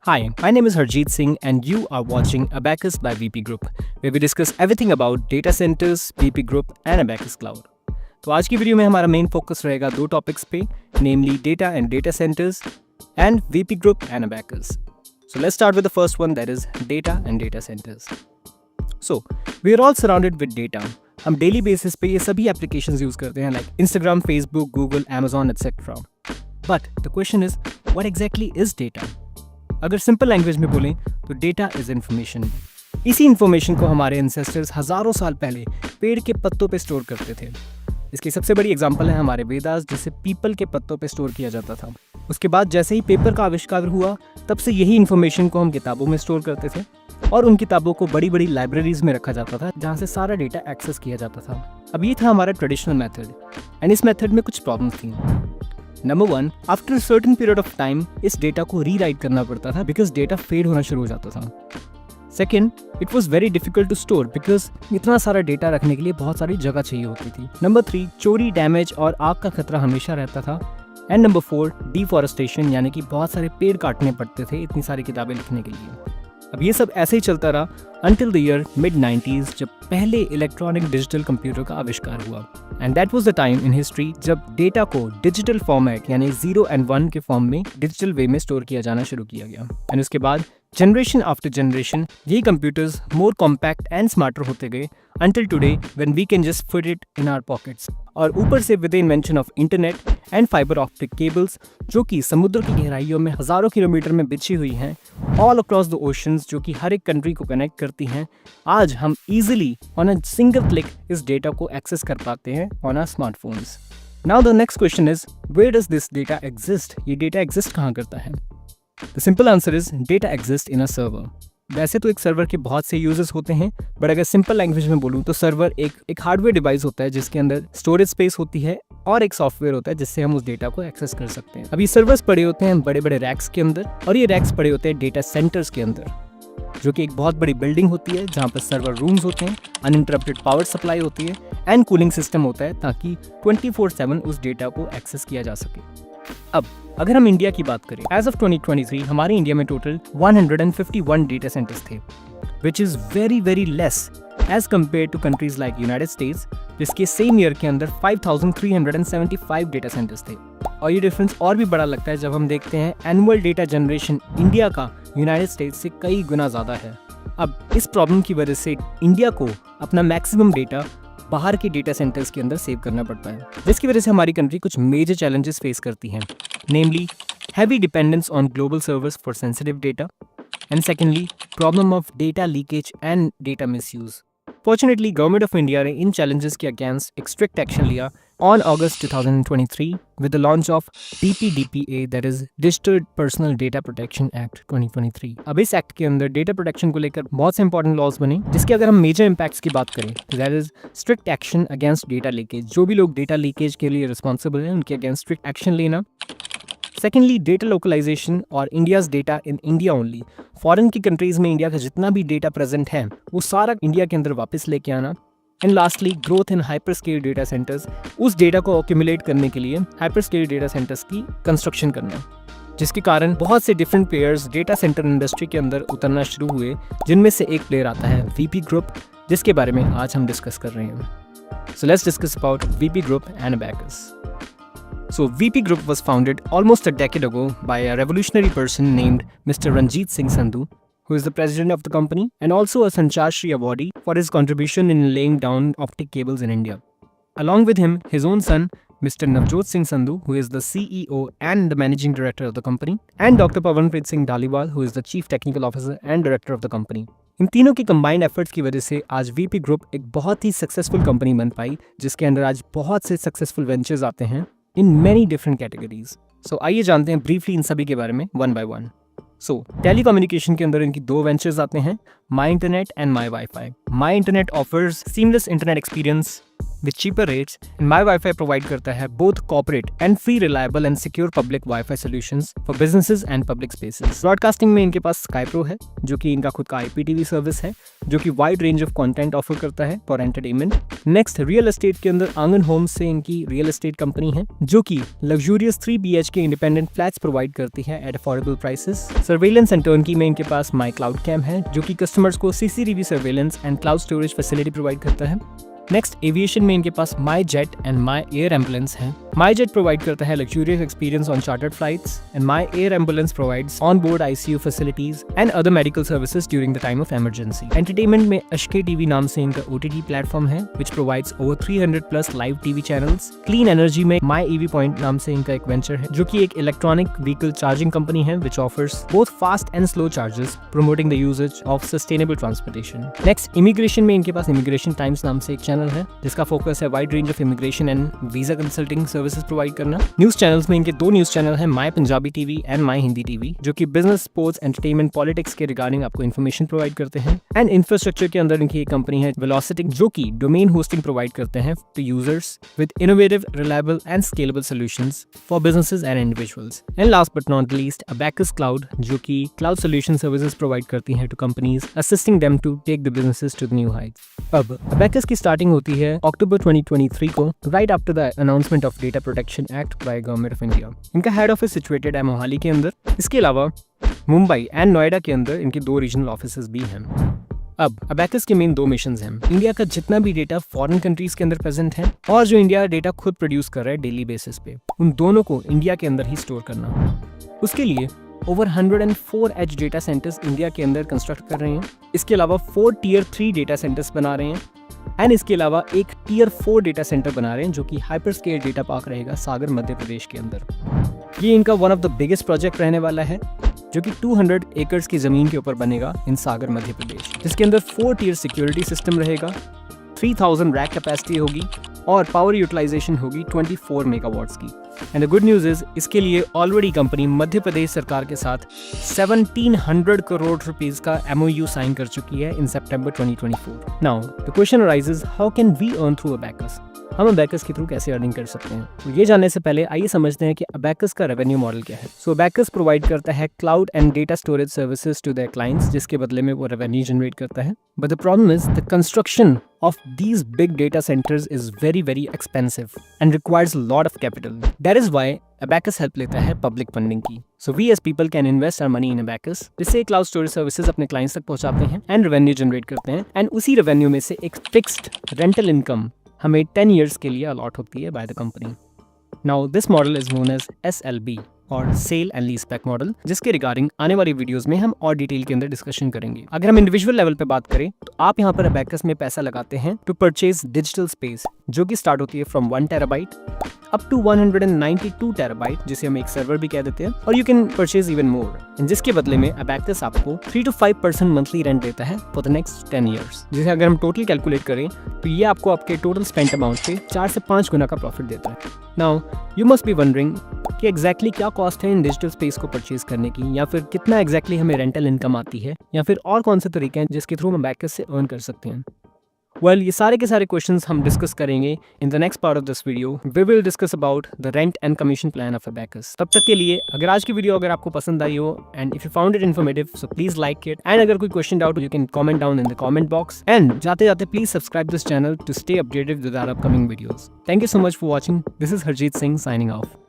Hi, my name is Harjeet Singh and you are watching Abacus by VP Group, where we discuss everything about data centers, VP Group and Abacus Cloud. तो आज की video में हमारा main focus रहेगा दो topics पे, namely data and data centers and VP Group and Abacus. So let's start with the first one, that is data and data centers. So we are all surrounded with data. हम daily basis पे ये सभी applications use करते हैं like Instagram, Facebook, Google, Amazon etcetera. But the question is what exactly is data. अगर simple language में बोलें तो डेटा इज इंफॉर्मेशन. इसी इंफॉर्मेशन को हमारे एंसेस्टर्स हजारों साल पहले पेड़ के पत्तों पे स्टोर करते थे. इसकी सबसे बड़ी एग्जांपल है हमारे वेदास, जिसे पीपल के पत्तों पे स्टोर किया जाता था. उसके बाद जैसे ही पेपर का आविष्कार हुआ तब से यही इंफॉर्मेशन को हम किताबों में स्टोर करते थे और उन किताबों को बड़ी बड़ी लाइब्रेरीज में रखा जाता था जहाँ से सारा डेटा एक्सेस किया जाता था. अब ये था हमारा ट्रेडिशनल मेथड एंड इस मेथड में कुछ प्रॉब्लम्स थी. Number 1, after certain period of time इस डेटा को रीराइट करना पड़ता था बिकॉज डेटा फेड होना शुरू हो जाता था. Second, it was very difficult to store because इतना सारा डेटा रखने के लिए बहुत सारी जगह चाहिए होती थी. नंबर 3, चोरी, डैमेज और आग का खतरा हमेशा रहता था. एंड नंबर 4, डिफॉरेस्टेशन, यानी कि बहुत सारे पेड़ काटने पड़ते थे इतनी सारी किताबें लिखने के लिए. अब ये सब ऐसे ही चलता रहा until the year mid 90s, जब पहले इलेक्ट्रॉनिक डिजिटल कंप्यूटर का आविष्कार हुआ. And that was the time in history जब डेटा को डिजिटल फॉर्मेट यानी 0 and 1 के फॉर्म में डिजिटल वे में स्टोर किया जाना शुरू किया गया. एंड उसके बाद जनरेशन आफ्टर जनरेशन ये computers more compact and smarter होते गए until today when we can just fit it in our pockets. और ऊपर से with the invention of internet and fibre optic cables जो कि समुद्र की गहराइयों में हजारों किलोमीटर में बिछी हुई हैं ऑल अक्रॉस द ओशंस, जो कि हर एक कंट्री को कनेक्ट करती हैं, आज हम easily on a single click इस डेटा को एक्सेस कर पाते हैं on our smartphones. Now the next question is where does this data exist. ये डेटा एग्जिस्ट कहाँ करता है? The simple answer is data exist in a server. वैसे तो एक सर्वर के बहुत से यूजर्स होते हैं, बट अगर सिंपल लैंग्वेज में बोलूँ तो सर्वर एक हार्डवेयर डिवाइस होता है जिसके अंदर स्टोरेज स्पेस होती है और एक सॉफ्टवेयर होता है जिससे हम उस डेटा को एक्सेस कर सकते हैं. अब ये सर्वर्स पड़े होते हैं बड़े बड़े रैक्स के अंदर और ये रैक्स पड़े होते हैं डेटा सेंटर्स के अंदर, जो कि एक बहुत बड़ी बिल्डिंग होती है जहाँ पर सर्वर रूम्स होते हैं, अनइंटरप्टेड पावर सप्लाई होती है एंड कूलिंग सिस्टम होता है ताकि 24/7 उस डेटा को एक्सेस किया जा सके. अब अगर हम इंडिया की बात करें, एज ऑफ 2023 हमारे इंडिया में टोटल 151 डेटा सेंटर्स थे, which is very very less as compare to countries like United States, जिसके सेम ईयर के अंदर 5375 डेटा सेंटर्स थे. और ये डिफरेंस और भी बड़ा लगता है जब हम देखते हैं एनुअल डेटा जनरेशन इंडिया का यूनाइटेड स्टेट्स से कई गुना ज़्यादा है. अब इस प्रॉब्लम की वजह से इंडिया को अपना मैक्सिमम डेटा बाहर के डेटा सेंटर्स के अंदर सेव करना पड़ता है, जिसकी वजह से हमारी कंट्री कुछ मेजर चैलेंजेस फेस करती हैं, namely heavy dependence on global servers for sensitive data and secondly problem of data leakage and data misuse. Fortunately, Government of India ने इन challenges के against एक strict action लिया on August 2023 with the launch of DPDPA, that is Digital Personal Data Protection Act 2023. अब इस act के अंदर data protection को लेकर बहुत से इंपॉर्टेंट लॉज बने, जिसके अगर हम मेजर इम्पैक्ट्स की बात करें तो that is strict action against data leakage. जो भी लोग डेटा लीकेज के लिए रिस्पॉन्सिबल हैं उनके अगेंस्ट स्ट्रिक्ट एक्शन लेना. सेकेंडली, डेटा लोकलाइजेशन और India's data in India only. Foreign की कंट्रीज में इंडिया का जितना भी डेटा प्रेजेंट है वो सारा इंडिया के अंदर वापस लेके आना. And lastly, growth in hyper scale data centres. उस डेटा को एक्यूमुलेट करने के लिए हाइपर स्केल डेटा सेंटर्स की कंस्ट्रक्शन करना, जिसके कारण बहुत से different players data centre industry के अंदर उतरना शुरू हुए, जिनमें से एक प्लेयर आता है वीपी ग्रुप, जिसके बारे में आज हम डिस्कस कर रहे हैं. So let's discuss about VP group and abacus. So VP Group was founded almost a decade ago by a revolutionary person named Mr. Ranjit Singh Sandhu, who is the president of the company and also a Sanchar Shri awardee for his contribution in laying down optic cables in India. Along with him, his own son, Mr. Navjot Singh Sandhu, who is the CEO and the managing director of the company, and Dr. Pawanpreet Singh Dhaliwal, who is the chief technical officer and director of the company. इन तीनों की combined efforts की वजह से आज VP group एक बहुत ही successful company बन पाई, जिसके अंदर आज बहुत से सक्सेसफुल वेंचर्स आते हैं in many different categories. So आइए जानते हैं ब्रीफली इन सभी के बारे में one by one. So telecommunication के अंदर इनकी दो वेंचर्स आते हैं, my internet and my wifi. My internet offers seamless internet experience with cheaper rates, and My Wi-Fi provide करता है both corporate and free reliable and secure public Wi-Fi solutions for businesses and public spaces. Broadcasting में इनके पास Sky Pro है जो कि इनका खुद का IPTV सर्विस है जो कि wide range of content offer करता है for entertainment. Next, real estate के अंदर आंगन होम्स से इनकी real estate कंपनी है जो कि luxurious 3 BHK independent flats provide करती है at affordable prices. Surveillance and turnkey में इनके पास My Cloud Cam है जो कि customers को CCTV surveillance and cloud storage facility provide करता है. नेक्स्ट एविएशन में इनके पास My Jet and My Air Ambulance है. माई जेट प्रोवाइड करता है luxurious experience on chartered flights and My Air Ambulance provides on board ICU facilities and other medical services during the time of emergency. Entertainment में अशके TV नाम से इनका OTT platform है which provides over 300+ live TV channels. Clean energy में My EV point नाम से इनका एक वेंचर है जो कि एक इलेक्ट्रॉनिक व्हीकल चार्जिंग कंपनी है which offers both fast and slow charges promoting the usages of sustainable transportation. Next immigration में इनके पास इमिग्रेशन टाइम्स नाम से एक चैनल है जिसका फोकस है wide range of immigration and visa consulting services provide करना. न्यूज चैनल्स में इनके 2 न्यूज चैनल हैं, My Punjabi TV and My Hindi TV, जो कि बिजनेस, स्पोर्ट्स, एंटरटेनमेंट, पॉलिटिक्स के रिगार्डिंग आपको इन्फॉर्मेशन प्रोवाइड करते हैं. एंड इंफ्रास्ट्रक्चर के अंदर इनकी एक कंपनी है वेलोसिटी जो कि डोमेन होस्टिंग प्रोवाइड करते हैं to users with innovative, reliable and scalable solutions for businesses and individuals. And last but not least Abacus cloud जो कि क्लाउड सॉल्यूशन सर्विसेज प्रोवाइड करती हैं to companies assisting them to take the businesses to the new heights. अब Abacus की starting होती है अक्टूबर 2023 को, right after the announcement of data protection act by government of India. इनका हेड ऑफिस सिचुएटेड है मोहाली के अंदर. इसके अलावा मुंबई एंड नोएडा के अंदर इनके 2 रीजनल ऑफिसेज भी हैं. अब अबैकस के मेन 2 मिशंस हैं. इंडिया का जितना भी डेटा फॉरेन कंट्रीज के अंदर प्रेजेंट है और जो इंडिया डेटा खुद प्रोड्यूस कर रहा है डेली बेसिस पे, उन दोनों को इंडिया के अंदर ही स्टोर करना. उसके लिए over 104 edge data centers India के अंदर कंस्ट्रक्ट कर रहे हैं. इसके अलावा 4 Tier 3 डेटा सेंटर्स बना रहे हैं एंड इसके अलावा एक Tier 4 डेटा सेंटर बना रहे हैं जो कि हाइपर स्केल डेटा पार्क रहेगा सागर मध्य प्रदेश के अंदर. ये इनका one of the biggest project रहने वाला है जो कि 200 एकर्स की जमीन के ऊपर बनेगा इन सागर मध्य प्रदेश, जिसके अंदर 4 tier सिक्योरिटी सिस्टम रहेगा, 3000 रैक कैपेसिटी होगी और पावर यूटिलाइजेशन होगी 24 मेगावाट्स की. And the good news is इसके लिए ऑलरेडी कंपनी मध्य प्रदेश सरकार के साथ 1700 करोड़ रुपीस का MOU साइन कर चुकी है in September 2024. Now the question arises, how can we earn through Abacus? हम अबैकस के थ्रू कैसे अर्निंग कर सकते हैं? तो ये जानने से पहले आइए समझते हैं कि अबैकस का रेवेन्यू मॉडल क्या है. सो अबैकस प्रोवाइड करता है cloud and data storage services to their clients, जिसके बदले में वो रेवेन्यू जनरेट करता है. But the problem is the construction of these big data centers is very expensive and requires a lot of capital. That is why Abacus help लेता है public funding की. So we as people can invest our money in Abacus, जिससे cloud storage services अपने clients तक पहुंचाते हैं and revenue generate करते हैं, and उसी revenue में से एक fixed rental income हमें 10 years के लिए allot होती है by the company. Now this model is known as SLB और sale and lease back model, जिसके रिगार्डिंग आने वाली वीडियोस में हम और डिटेल के अंदर डिस्कशन करेंगे. अगर हम इंडिविजुअल लेवल पे बात करें तो आप यहाँ पर अबैकस में पैसा लगाते हैं टू परचेज डिजिटल स्पेस जो कि स्टार्ट होती है from 1 terabyte up to 192 terabyte, जिसे हम एक सर्वर भी कह देते हैं, और you can purchase even more, जिसके बदले में अबैकस आपको 3 to 5% मंथली रेंट देता है फॉर द नेक्स्ट 10 ईयर्स. जिसे अगर हम टोटल कैलकुलेट करें तो ये आपको आपके टोटल स्पेंड अमाउंट पे 4 से 5 गुना का प्रॉफिट देता है. Now you must be wondering कि एग्जैक्टली क्या कॉस्ट है इन डिजिटल स्पेस को परचेज करने की, या फिर कितना एग्जैक्टली हमें रेंटल इनकम आती है, या फिर और कौन से तरीके हैं जिसके थ्रू हम अबैकस से अर्न कर सकते हैं. वेल, ये सारे के सारे क्वेश्चंस हम डिस्कस करेंगे in the next part of this video. We will discuss about the rent and commission plan of Abacus. तब तक के लिए अगर आज की वीडियो अगर आपको पसंद आई हो and if you found it informative, so please like it, and अगर कोई question doubt you can comment down in the comment box, and जाते जाते please subscribe this channel to stay updated with our upcoming videos. Thank you so much for watching. This is Harjeet Singh signing of.